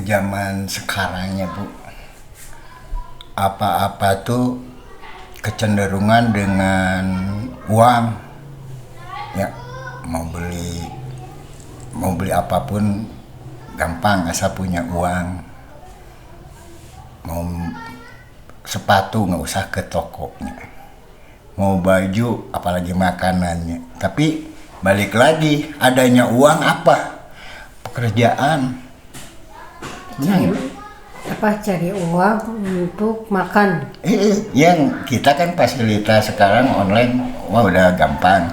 zaman sekarangnya Bu, apa-apa tuh kecenderungan dengan uang ya. Mau beli apapun gampang asal punya uang. Mau sepatu nggak usah ke tokonya, mau baju apalagi makanannya. Tapi balik lagi, adanya uang apa? Pekerjaan. Cari uang untuk makan. Yang kita kan fasilitas sekarang online, wah udah gampang.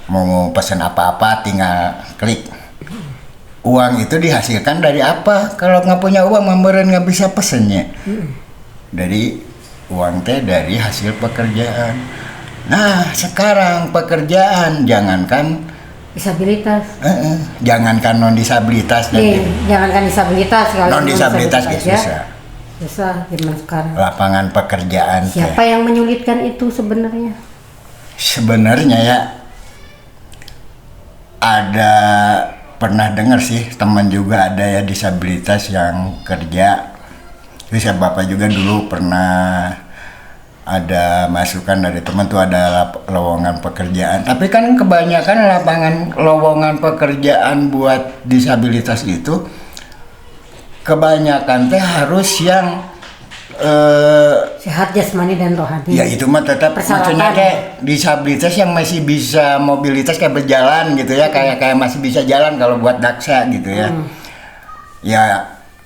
Mau pesan apa-apa tinggal klik. Uang itu dihasilkan dari apa? Kalau nggak punya uang, memberen nggak bisa pesennya. Dari uang teh dari hasil pekerjaan. Nah sekarang pekerjaan jangankan Disabilitas. Jangankan non disabilitas Jangankan disabilitas, kalau non disabilitas susah. Susah zaman sekarang. Lapangan pekerjaan. Siapa yang menyulitkan itu sebenarnya? Sebenarnya ya ada pernah dengar sih, teman juga ada ya disabilitas yang kerja. Terus ya bapak juga dulu pernah ada masukan dari teman tuh ada lowongan pekerjaan. Tapi kan kebanyakan lowongan pekerjaan buat disabilitas itu kebanyakan teh harus yang sehat jasmani dan rohani. Ya itu mah tetap maksudnya kayak disabilitas yang masih bisa mobilitas kayak berjalan gitu ya, kayak masih bisa jalan kalau buat daksa gitu ya. Ya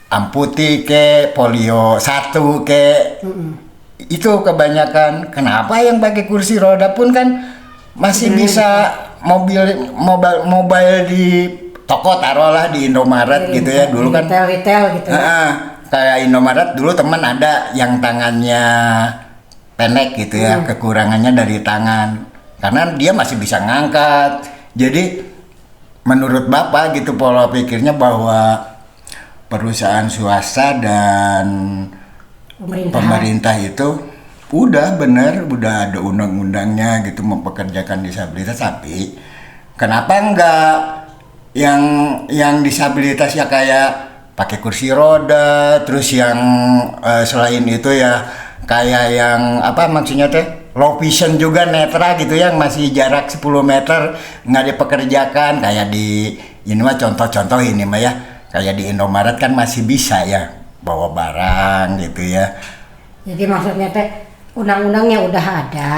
amputi ke polio 1 ke itu kebanyakan. Kenapa yang pakai kursi roda pun kan masih bisa mobile di toko, taruhlah di Indomaret gitu ya dulu kan retail gitu ya. Kayak Indomaret dulu teman ada yang tangannya pendek gitu ya, kekurangannya dari tangan karena dia masih bisa ngangkat. Jadi menurut bapak gitu pola pikirnya bahwa perusahaan swasta dan pemerintah itu udah ada undang-undangnya gitu mempekerjakan disabilitas. Tapi kenapa enggak yang disabilitas ya kayak pakai kursi roda, terus yang selain itu ya kayak yang apa maksudnya teh low vision juga, netra gitu yang masih jarak 10 meter nggak dipekerjakan. Kayak di ini mah contoh-contoh ini mah ya kayak di Indomaret kan masih bisa ya bawa barang gitu ya. Jadi maksudnya teh undang-undangnya udah ada,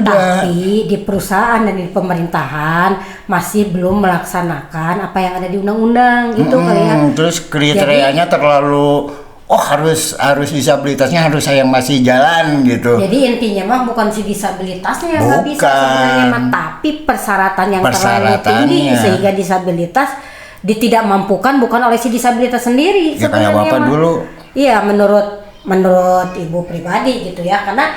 tapi di perusahaan dan di pemerintahan masih belum melaksanakan apa yang ada di undang-undang itu kali ya. Terus kriterianya terlalu harus disabilitasnya harus yang masih jalan gitu. Jadi intinya mah bukan si disabilitasnya nggak bisa sebenarnya mah, tapi persyaratan yang terlalu tinggi sehingga disabilitas tidak mampukan bukan oleh si disabilitas sendiri ya, sebenarnya kayak bapak dulu. Iya, menurut ibu pribadi gitu ya, karena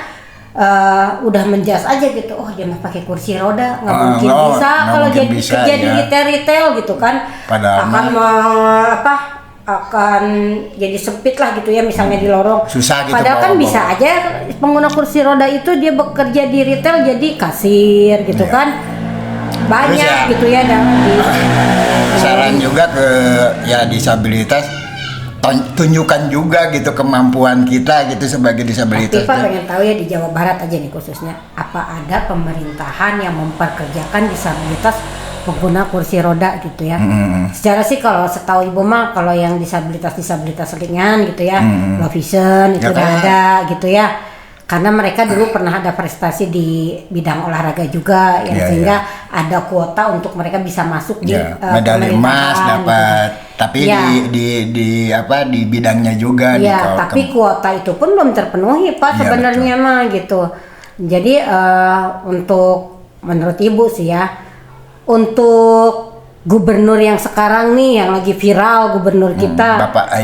udah menjas aja gitu, dia mah pakai kursi roda nggak mungkin bisa kalau jadi kerja di retail gitu kan. Akan jadi sempit lah gitu ya, misalnya di lorong susah gitu. Padahal kan bisa aja pengguna kursi roda itu dia bekerja di retail jadi kasir gitu kan, banyak gitu ya. Saran juga ke ya disabilitas, tunjukkan juga gitu kemampuan kita gitu sebagai disabilitas. Tapi Pak pengen tahu ya di Jawa Barat aja nih khususnya, apa ada pemerintahan yang memperkerjakan disabilitas pengguna kursi roda gitu ya? Secara sih kalau setahu ibu mah kalau yang disabilitas ringan gitu ya, low vision itu udah ada gitu ya. Karena mereka dulu pernah ada prestasi di bidang olahraga juga ya, sehingga ada kuota untuk mereka bisa masuk di medali emas dapat gitu. Tapi di bidangnya juga tapi kuota itu pun belum terpenuhi Pak sebenarnya mah gitu. Jadi untuk menurut ibu sih ya, untuk gubernur yang sekarang nih yang lagi viral, gubernur kita Bapak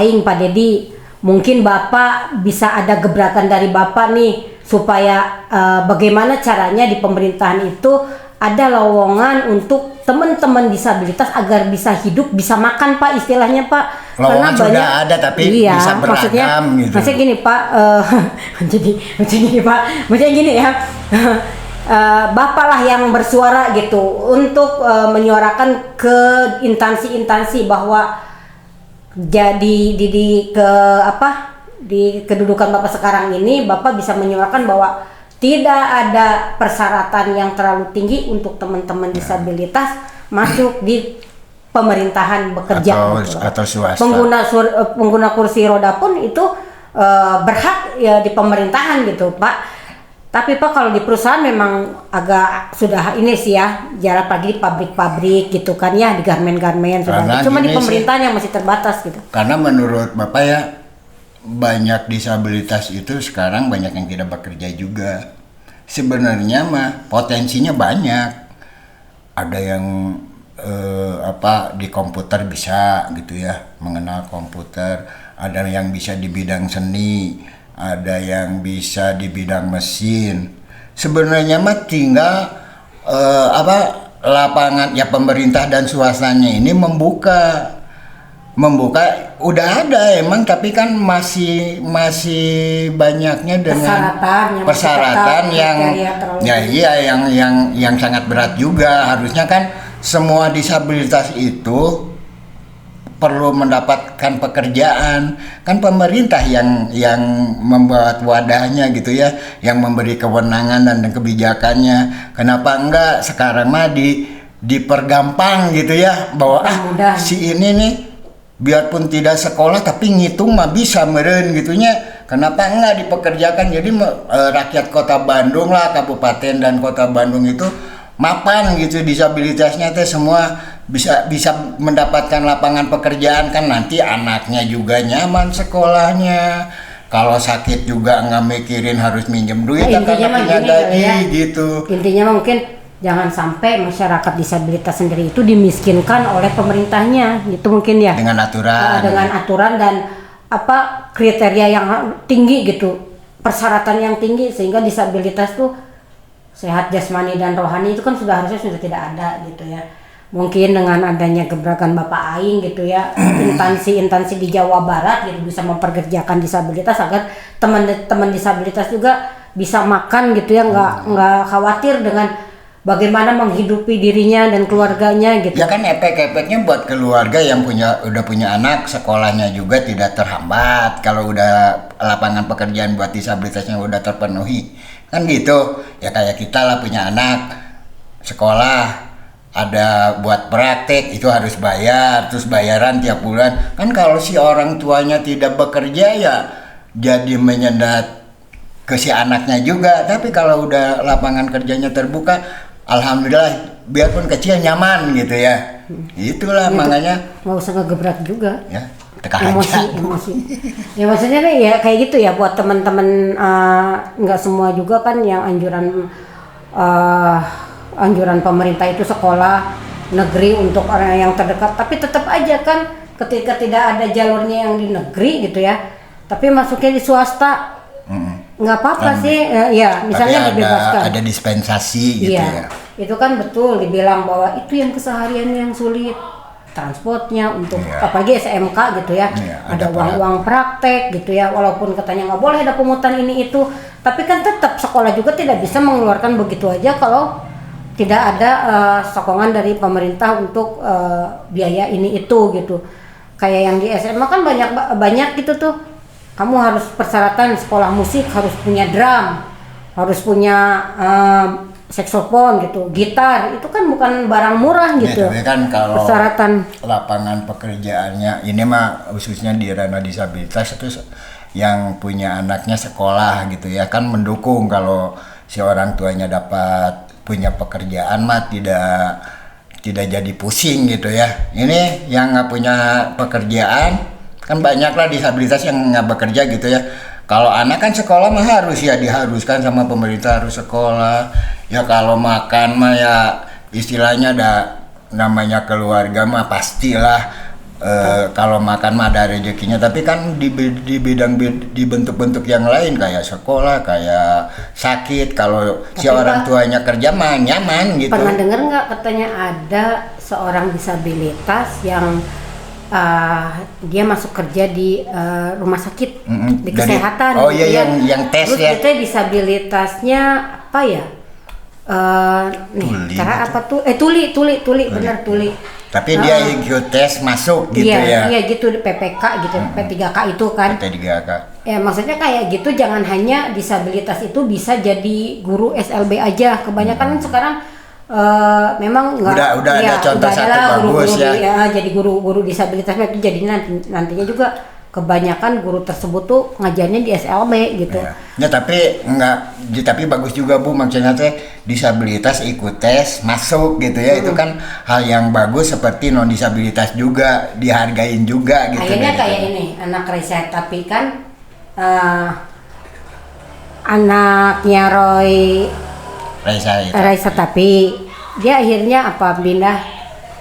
Aing Pak Dedi, mungkin Bapak bisa ada gebrakan dari Bapak nih supaya bagaimana caranya di pemerintahan itu ada lowongan untuk teman-teman disabilitas agar bisa hidup, bisa makan Pak, istilahnya Pak. Lowongan sudah ada tapi bisa beragam gitu. Maksudnya gini Pak, maksudnya gini ya. Bapak lah yang bersuara gitu untuk menyuarakan ke instansi-instansi bahwa jadi di kedudukan Bapak sekarang ini, Bapak bisa menyuarakan bahwa tidak ada persyaratan yang terlalu tinggi untuk teman-teman disabilitas masuk di pemerintahan bekerja atau swasta. Pengguna kursi roda pun itu berhak ya di pemerintahan gitu, Pak. Tapi Pak, kalau di perusahaan memang agak sudah ini sih ya, jarak pagi di pabrik-pabrik gitu kan ya, di garmen-garmen sudah. Cuma di pemerintahan yang masih terbatas gitu. Karena menurut Bapak ya, banyak disabilitas itu sekarang banyak yang tidak bekerja juga. Sebenarnya mah potensinya banyak. Ada yang di komputer bisa gitu ya, mengenal komputer. Ada yang bisa di bidang seni, ada yang bisa di bidang mesin. Sebenarnya mah tinggal lapangan ya, pemerintah dan swastanya ini membuka udah ada emang, tapi kan masih banyaknya dengan persyaratan yang sangat berat juga. Harusnya kan semua disabilitas itu perlu mendapatkan pekerjaan, kan pemerintah yang membuat wadahnya gitu ya, yang memberi kewenangan dan kebijakannya. Kenapa enggak sekarang mah dipergampang gitu ya, bahwa si ini nih biarpun tidak sekolah tapi ngitung mah bisa meren gitunya. Kenapa enggak dipekerjakan? Jadi rakyat Kota Bandung lah, Kabupaten dan Kota Bandung itu mapan gitu, disabilitasnya teh semua bisa mendapatkan lapangan pekerjaan, kan nanti anaknya juga nyaman sekolahnya. Kalau sakit juga nggak mikirin harus minjem duit karena punya gaji gitu. Intinya mungkin jangan sampai masyarakat disabilitas sendiri itu dimiskinkan oleh pemerintahnya gitu mungkin ya. Dengan aturan dan kriteria yang tinggi gitu, persyaratan yang tinggi, sehingga disabilitas tuh sehat jasmani dan rohani itu kan harusnya sudah tidak ada gitu ya. Mungkin dengan adanya gebrakan Bapak Aing gitu ya, instansi di Jawa Barat gitu bisa memperkerjakan disabilitas agar teman-teman disabilitas juga bisa makan gitu ya, nggak khawatir dengan bagaimana menghidupi dirinya dan keluarganya gitu. Ya kan efek-efeknya buat keluarga yang udah punya anak, sekolahnya juga tidak terhambat kalau udah lapangan pekerjaan buat disabilitasnya udah terpenuhi. Kan gitu. Ya kayak kita lah punya anak sekolah, ada buat praktek itu harus bayar, terus bayaran tiap bulan. Kan kalau si orang tuanya tidak bekerja ya jadi menyendat ke si anaknya juga. Tapi kalau udah lapangan kerjanya terbuka, alhamdulillah biarpun kecil nyaman gitu ya. Itulah makanya nggak usah ngegebrak juga. Ya, emosi. Ya maksudnya nih ya kayak gitu ya, buat teman-teman, nggak semua juga kan yang anjuran pemerintah itu sekolah negeri untuk orang yang terdekat, tapi tetap aja kan ketika tidak ada jalurnya yang di negeri gitu ya, tapi masuknya di swasta nggak apa-apa sih ya, misalnya dibebaskan, ada dispensasi gitu ya. Itu kan betul dibilang bahwa itu yang keseharian yang sulit, transportnya untuk apalagi SMK gitu ya, ada uang praktek gitu ya, walaupun katanya nggak boleh ada pungutan ini itu, tapi kan tetap sekolah juga tidak bisa mengeluarkan begitu aja kalau tidak ada sokongan dari pemerintah untuk biaya ini itu gitu. Kayak yang di SMA kan banyak gitu tuh. Kamu harus persyaratan sekolah musik harus punya drum, harus punya saksofon gitu, gitar. Itu kan bukan barang murah gitu. Ya, kan kalau persyaratan lapangan pekerjaannya ini mah khususnya di ranah disabilitas itu yang punya anaknya sekolah gitu ya, kan mendukung kalau si orang tuanya dapat punya pekerjaan mah tidak jadi pusing gitu ya. Ini yang nggak punya pekerjaan kan banyak lah disabilitas yang nggak bekerja gitu ya. Kalau anak kan sekolah mah harus ya, diharuskan sama pemerintah harus sekolah. Ya kalau makan mah ya istilahnya ada namanya keluarga mah pastilah. Kalau makan mah ada rezekinya, tapi kan di bidang di bentuk-bentuk yang lain kayak sekolah, kayak sakit, kalau si orang tuanya kerja mah nyaman gitu. Pernah dengar nggak katanya ada seorang disabilitas yang dia masuk kerja di rumah sakit di kesehatan. Oh iya, yang tes. Terus ya. Terus disabilitasnya apa ya? Nih, cara apa tuh? Tuli. Benar tuli. Tapi dia ikut tes masuk gitu ya. Iya gitu PPK gitu, P3K itu kan. P3K. Ya maksudnya kayak gitu, jangan hanya disabilitas itu bisa jadi guru SLB aja. Kebanyakan kan sekarang memang nggak. Udah ada contoh satu bagus ya. Jadi guru disabilitasnya itu jadi nantinya juga kebanyakan guru tersebut tuh ngajarnya di SLB gitu. Ya tapi bagus juga Bu, maksudnya teh disabilitas ikut tes masuk gitu ya. Itu kan hal yang bagus, seperti non disabilitas juga dihargain juga gitu. Akhirnya kayak ini anak Reza, tapi kan anaknya Roy Reza tapi dia akhirnya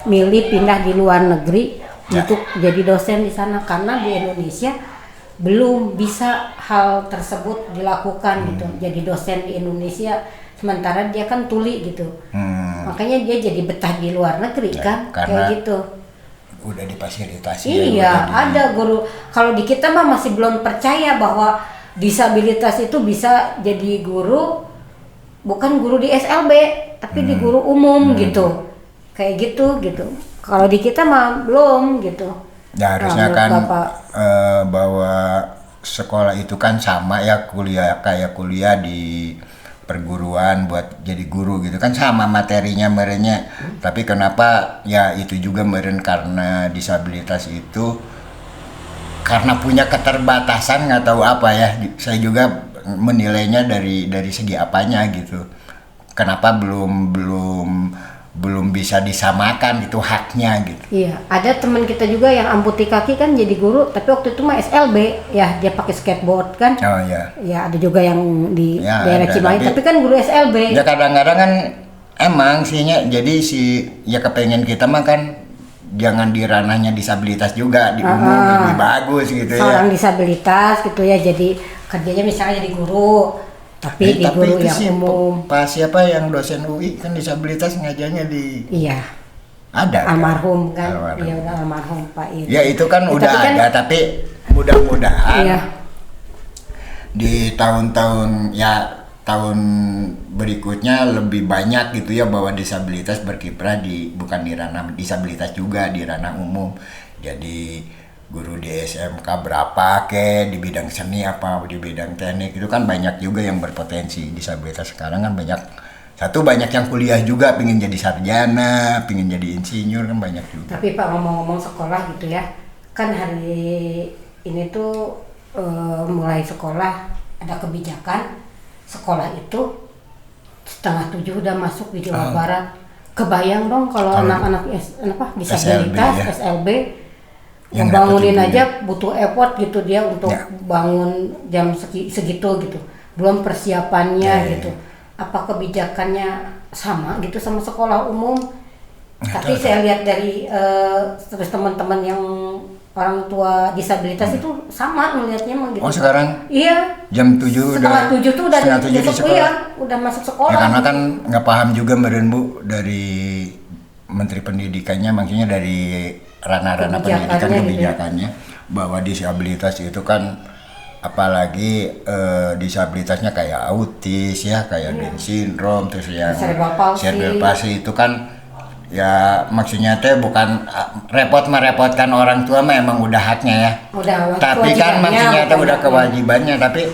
milih pindah di luar negeri untuk jadi dosen di sana, karena di Indonesia belum bisa hal tersebut dilakukan gitu. Jadi dosen di Indonesia, sementara dia kan tuli gitu. Makanya dia jadi betah di luar negeri kan, kayak gitu. Udah difasilitasi. Iya, ada guru. Kalau di kita mah masih belum percaya bahwa disabilitas itu bisa jadi guru, bukan guru di SLB, tapi di guru umum gitu. Kayak gitu. Kalau di kita mah belum gitu. Ya harusnya kan bahwa sekolah itu kan sama ya, kayak kuliah di perguruan buat jadi guru gitu kan, sama materinya merenya. Tapi kenapa ya itu juga meren, karena disabilitas itu karena punya keterbatasan, nggak tahu apa ya. Saya juga menilainya dari segi apanya gitu. Kenapa belum bisa disamakan gitu haknya gitu. Iya, ada teman kita juga yang amputi kaki kan jadi guru, tapi waktu itu mah SLB ya, dia pakai skateboard kan. Oh iya. Ya ada juga yang di daerah Cimahi, tapi kan guru SLB. Ya kadang-kadang kan emang jadi ya kepengen kita mah kan jangan di ranahnya disabilitas juga, di umum lebih bagus gitu ya. Seorang disabilitas gitu ya, jadi kerjanya misalnya jadi guru. Tapi di guru yang umum. Pak siapa yang dosen UI kan disabilitas ngajarnya di. Iya. Ada. Almarhum kan. Iya udah almarhum Pak itu. Ya itu kan udah ada, tapi mudah-mudahan di tahun-tahun tahun berikutnya lebih banyak gitu ya, bahwa disabilitas berkiprah bukan di ranah disabilitas juga, di ranah umum. Jadi guru di SMK berapa di bidang seni apa di bidang teknik, itu kan banyak juga yang berpotensi disabilitas. Sekarang kan banyak yang kuliah juga pingin jadi sarjana, pingin jadi insinyur, kan banyak juga. Tapi Pak, ngomong-ngomong sekolah gitu ya, kan hari ini tuh mulai sekolah ada kebijakan sekolah itu 6:30 udah masuk di Jawa Barat. Kebayang dong kalau anak-anak disabilitas SLB ngebangunin aja butuh effort gitu dia untuk bangun jam segitu gitu, belum persiapannya gitu. Apa kebijakannya sama gitu sama sekolah umum? Tapi saya lihat dari terus teman-teman yang orang tua disabilitas itu sama melihatnya gitu. Oh sekarang? Iya. Jam 7 setengah 7 tuh udah udah masuk sekolah. Ya, karena kan nggak paham juga meren Bu dari Menteri Pendidikannya, maksudnya dari ranah-ranah pendidikan kebijakannya gitu. Bahwa disabilitas itu kan apalagi disabilitasnya kayak autis ya, kayak Down syndrome, terus yang cerebral palsy itu kan ya maksudnya teh bukan merepotkan orang tua, memang udah haknya ya. Tapi kan maksudnya teh udah kewajibannya, tapi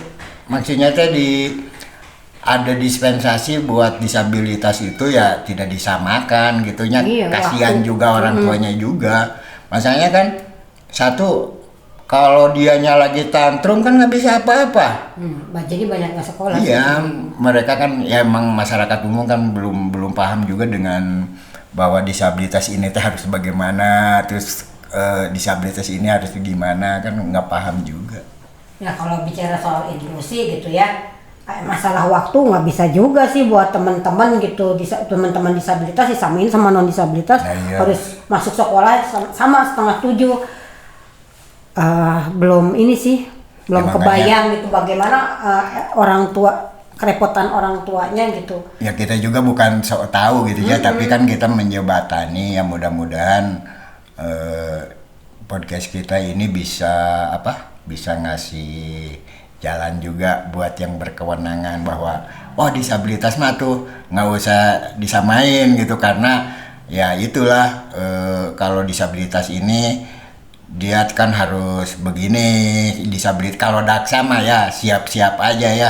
maksudnya teh ada dispensasi buat disabilitas itu ya tidak disamakan gitunya. Kasihan juga orang tuanya juga. Masalahnya kan satu, kalau dianya lagi tantrum kan nggak bisa apa-apa. Jadi banyak nggak sekolah. Iya, mereka kan ya emang masyarakat umum kan belum paham juga dengan bahwa disabilitas ini teh harus bagaimana, terus disabilitas ini harus gimana, kan nggak paham juga. Ya kalau bicara soal inklusi gitu ya, masalah waktu nggak bisa juga sih buat teman-teman gitu. Teman-teman disabilitas disamain sama non disabilitas, harus masuk sekolah sama 6:30. Belum ini sih, belum kebayang gitu bagaimana orang tua, kerepotan orang tuanya gitu. Ya kita juga bukan sok tahu gitu ya, tapi kan kita menjebatani ya, mudah-mudahan podcast kita ini bisa ngasih jalan juga buat yang berkewenangan bahwa disabilitas mah tuh nggak usah disamain gitu, karena ya itulah kalau disabilitas ini dia kan harus begini. Disabilitas kalau daksa mah ya siap-siap aja ya.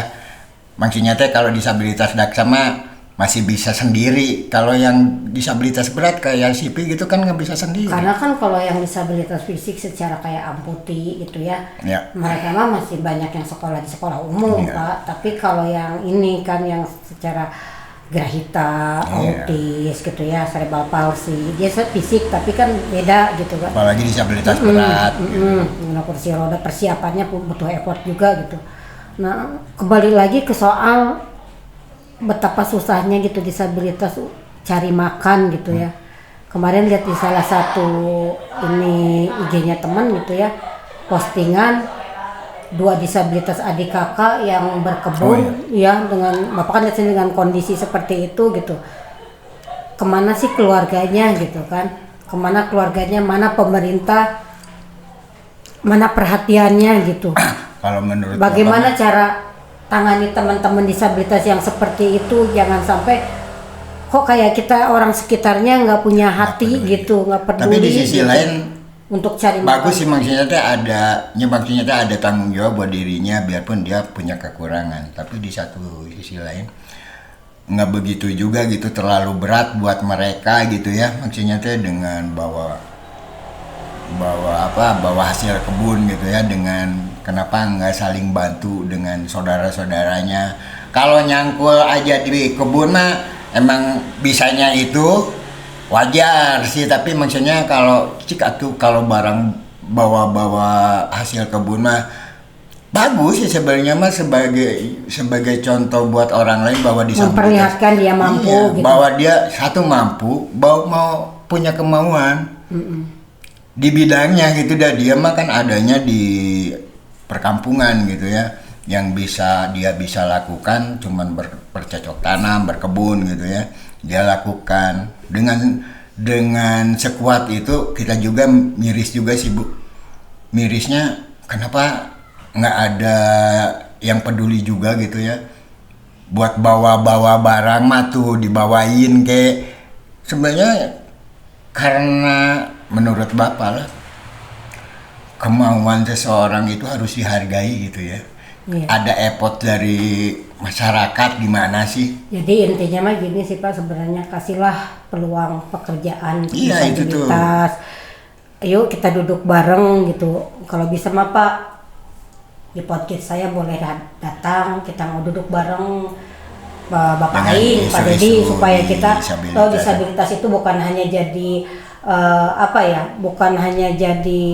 Maksudnya teh kalau disabilitas daksa mah masih bisa sendiri. Kalau yang disabilitas berat kayak Sipi gitu kan nggak bisa sendiri. Karena kan kalau yang disabilitas fisik secara kayak amputi gitu ya, mereka mah masih banyak yang sekolah di sekolah umum Pak. Tapi kalau yang ini kan yang secara grahita, autis gitu ya, cerebral palsy, dia fisik tapi kan beda gitu kan. Apalagi disabilitas berat. Nah, kursi roda persiapannya butuh effort juga gitu. Nah, kembali lagi ke soal betapa susahnya gitu disabilitas cari makan gitu ya. Kemarin lihat di salah satu ini IG-nya teman gitu ya, postingan 2 disabilitas adik kakak yang berkebun ya, dengan bapak kan lihat dengan kondisi seperti itu gitu. Kemana sih keluarganya gitu kan? Kemana keluarganya? Mana pemerintah? Mana perhatiannya gitu? Kalau menurut bagaimana cara tangani teman-teman disabilitas yang seperti itu? Jangan sampai kok kayak kita orang sekitarnya nggak punya hati gitu, nggak peduli. Tapi di sisi gitu, lain untuk cari bagus sih, maksudnya ada tanggung jawab buat dirinya biarpun dia punya kekurangan. Tapi di satu sisi lain nggak begitu juga gitu, terlalu berat buat mereka gitu ya. Maksudnya dengan bawa hasil kebun gitu ya, dengan kenapa nggak saling bantu dengan saudara-saudaranya. Kalau nyangkul aja di kebun mah emang bisanya itu wajar sih, tapi maksudnya kalau barang bawa hasil kebun mah bagus sih sebenarnya mah, sebagai contoh buat orang lain bahwa disabilitas memperlihatkan dia mampu gitu. Bahwa dia mampu, mau punya kemauan di bidangnya gitu. Dan dia mah kan adanya di perkampungan gitu ya, yang dia bisa lakukan cuman bercocok tanam, berkebun gitu ya. Dia lakukan dengan sekuat itu. Kita juga miris juga sih Bu, mirisnya kenapa nggak ada yang peduli juga gitu ya, buat bawa barang mah tuh dibawain kayak. Sebenarnya karena menurut Bapak lah, kemauan seseorang itu harus dihargai gitu ya. Ada effort dari masyarakat gimana sih? Jadi intinya mah gini sih Pak, sebenarnya kasihlah peluang pekerjaan disabilitas. Ayo kita duduk bareng gitu. Kalau bisa mah Pak, di podcast saya boleh datang, kita mau duduk bareng Bapak Aing, Pak Dedi, supaya kita tahu disabilitas itu bukan hanya jadi bukan hanya jadi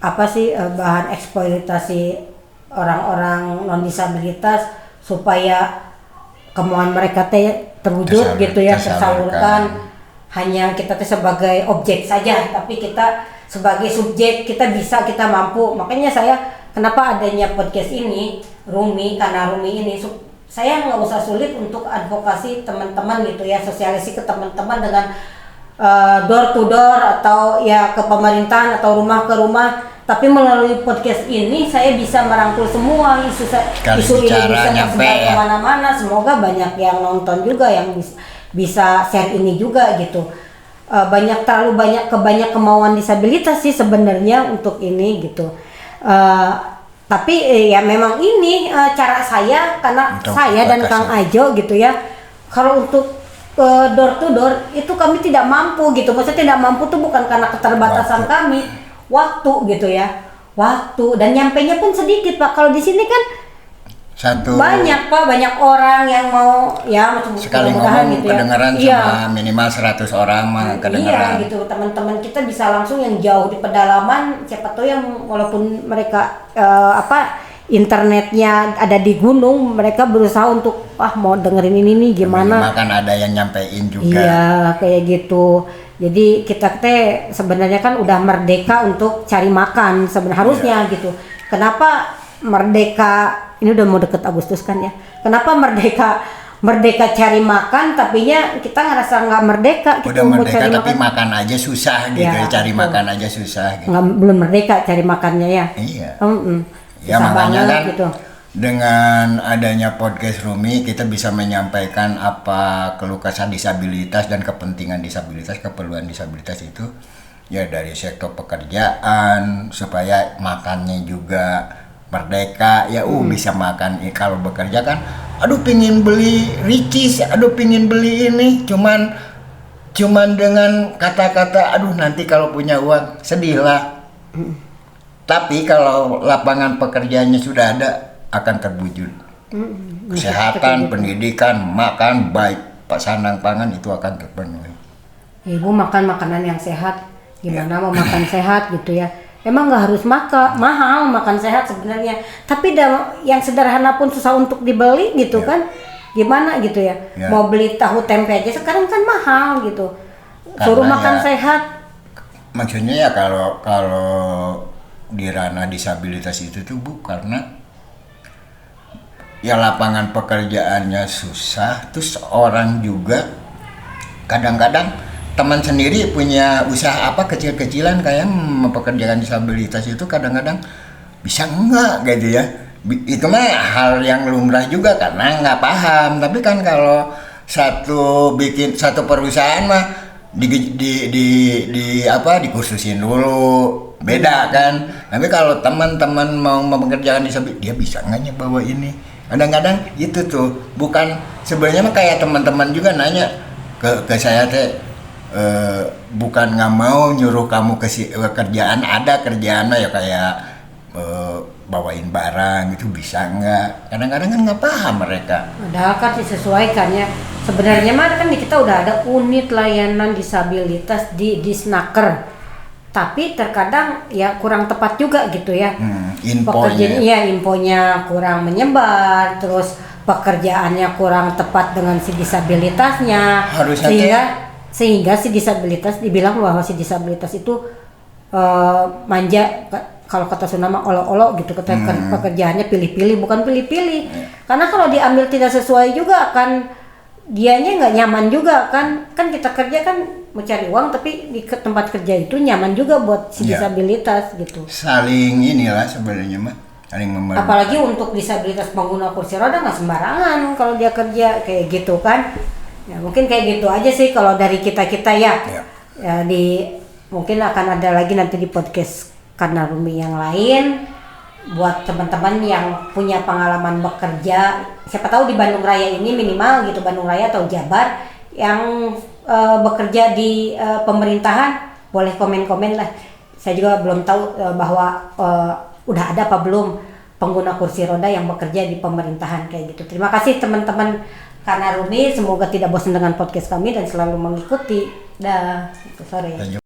bahan eksploitasi orang-orang non disabilitas, supaya kemauan mereka terwujud gitu ya, tersalurkan. Hanya kita sebagai objek saja, tapi kita sebagai subjek, kita mampu. Makanya saya kenapa adanya podcast ini, karena Rumi ini saya nggak usah sulit untuk advokasi teman-teman gitu ya, sosialisasi ke teman-teman dengan door to door atau ya ke pemerintahan atau rumah ke rumah. Tapi melalui podcast ini saya bisa merangkul semua isu ini, bisa tersebar kemana-mana. Semoga banyak yang nonton juga, yang bisa share ini juga gitu. Terlalu banyak kemauan disabilitas sih sebenarnya untuk ini gitu. Tapi ya memang ini cara saya, karena saya dan Kang Ajo gitu ya. Kalau untuk door to door itu kami tidak mampu gitu. Maksudnya tidak mampu tuh bukan karena keterbatasan kami, waktu gitu ya. Waktu dan nyampenya pun sedikit Pak. Kalau di sini kan banyak Pak, banyak orang yang mau ya sekali ngomong gitu kedengaran ya. Sama minimal 100 orang mah kedengaran. Iya gitu, teman-teman kita bisa langsung yang jauh di pedalaman, siapa tahu yang walaupun mereka internetnya ada di gunung, mereka berusaha untuk mau dengerin ini nih gimana. Minimal kan ada yang nyampein juga. Iya kayak gitu. Jadi kita sebenarnya kan udah merdeka untuk cari makan sebenarnya harusnya gitu. Kenapa merdeka, ini udah mau deket Agustus kan ya, kenapa merdeka cari makan tapinya kita ngerasa nggak merdeka gitu. Udah merdeka tapi makan aja susah gitu ya, cari makan aja susah gitu. Belum merdeka cari makannya ya. Iya. Ya makanya kan gitu. dengan adanya podcast Rumi kita bisa menyampaikan apa keluh kesah disabilitas dan kepentingan disabilitas, keperluan disabilitas itu ya dari sektor pekerjaan supaya makannya juga merdeka ya bisa makan kalau bekerja kan aduh pingin beli ricis, aduh pingin beli ini cuman dengan kata-kata aduh nanti kalau punya uang sedih lah. Tapi kalau lapangan pekerjaannya sudah ada akan terwujud. Kesehatan, pendidikan, makan baik, sandang pangan itu akan terpenuhi. Ibu makan makanan yang sehat, gimana mau makan sehat gitu ya. Emang nggak harus mahal makan sehat sebenarnya. Tapi yang sederhana pun susah untuk dibeli gitu kan. Gimana gitu ya. Mau beli tahu tempe aja sekarang kan mahal gitu. Suruh makan sehat. Maksudnya ya kalau di ranah disabilitas itu tuh Bu karena ya lapangan pekerjaannya susah, terus orang juga kadang-kadang teman sendiri punya usaha apa kecil-kecilan kayak mempekerjakan disabilitas itu kadang-kadang bisa enggak gitu ya. Itu mah hal yang lumrah juga karena nggak paham. Tapi kan kalau bikin satu perusahaan mah dikursusin dulu beda kan. Tapi kalau teman-teman mau mempekerjakan disabilitas dia bisa nggak bawa ini. Kadang-kadang itu tuh bukan sebenarnya mah kayak teman-teman juga nanya ke saya teh bukan nggak mau nyuruh kamu ke kerjaan ada kerjaan ya kayak bawain barang gitu bisa nggak kadang-kadang kan nggak paham mereka. Padahal kan disesuaikan ya sebenarnya mah kan di kita udah ada unit layanan disabilitas di Disnaker. Tapi terkadang ya kurang tepat juga gitu ya. Infonya kurang menyebar, terus pekerjaannya kurang tepat dengan si disabilitasnya. Sehingga si disabilitas dibilang bahwa si disabilitas itu manja, kalau kata Sunda mah olo-olo gitu, pekerjaannya pilih-pilih, bukan pilih-pilih. Karena kalau diambil tidak sesuai juga kan dianya nggak nyaman juga kan kita kerja kan mau cari uang tapi di tempat kerja itu nyaman juga buat si disabilitas gitu. Saling inilah sebenarnya mah saling apalagi untuk disabilitas pengguna kursi roda nggak sembarangan kalau dia kerja kayak gitu kan ya mungkin kayak gitu aja sih kalau dari kita ya mungkin akan ada lagi nanti di podcast Karena Rumi yang lain buat teman-teman yang punya pengalaman bekerja, siapa tahu di Bandung Raya ini minimal gitu, Bandung Raya atau Jabar yang bekerja di pemerintahan, boleh komen-komen lah. Saya juga belum tahu bahwa udah ada apa belum pengguna kursi roda yang bekerja di pemerintahan kayak gitu. Terima kasih teman-teman Karena Rumi, semoga tidak bosan dengan podcast kami dan selalu mengikuti. Dah, sore.